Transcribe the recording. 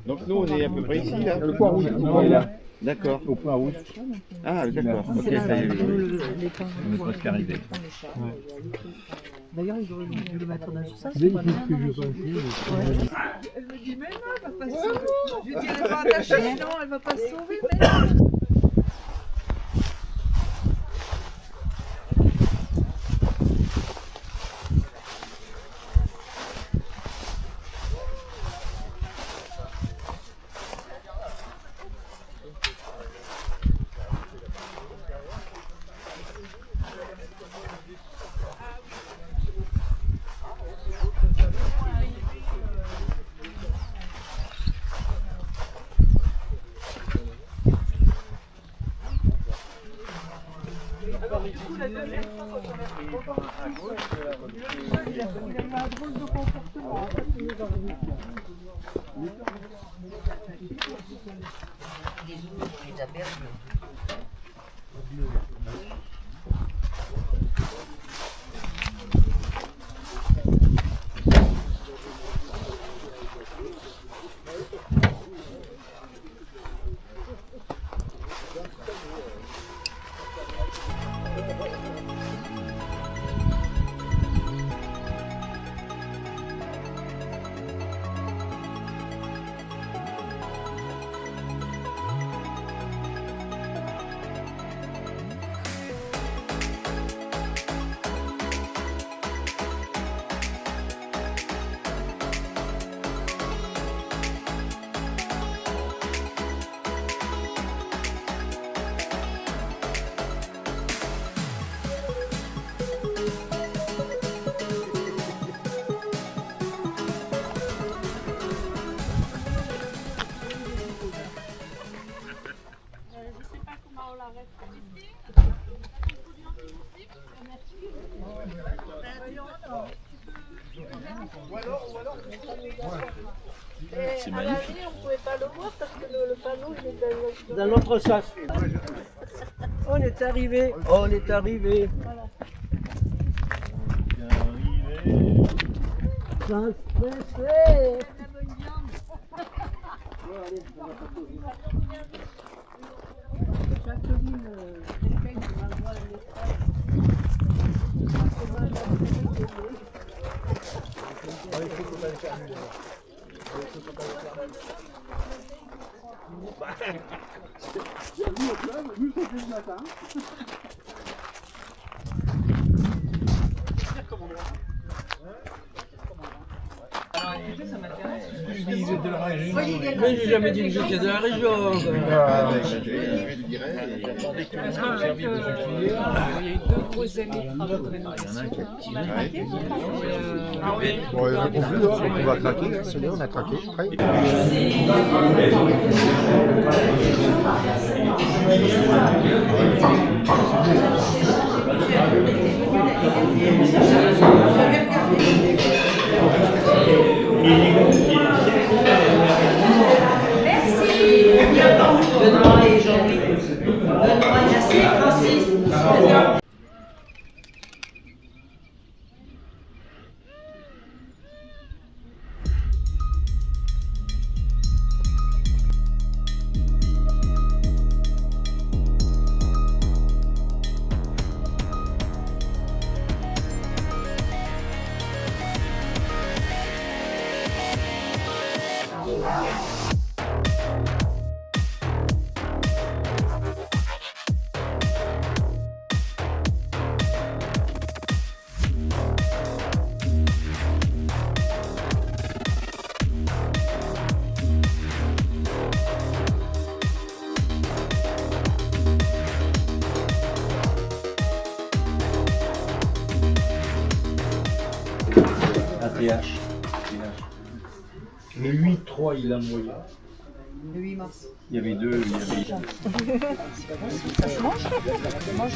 Donc nous on est à peu près ici là. Le point rouge, D'accord. au point rouge. Ah d'accord. Ok, ça y est. On est presque arrivé. D'ailleurs, ils auraient dû le mettre dans ça. Dès que je pense. Elle me dit, mais non, elle va pas se sauver. Je lui dis, elle va attacher, non, elle va pas se sauver, mais non. C'est magnifique. On ne pouvait pas le voir parce que le panneau il est Dans l'autre sens. On est arrivé, on est arrivé. Sans stresser. Jacqueline, quelqu'un qui m'envoie un message. Mais j'ai jamais dit que j'étais de la région. Je lui dirai. Il y a eu 2 grosses années de travaux de rénovation. On a craqué. Bon, on va craquer, c'est bien, on a craqué. Benoît et Jean-Louis. Benoît et Jacé, Francis. ATH. Le 8-3, il a envoyé. Le 8 mars. Il y avait deux, il y avait... Ça se mange ? Ça se mange.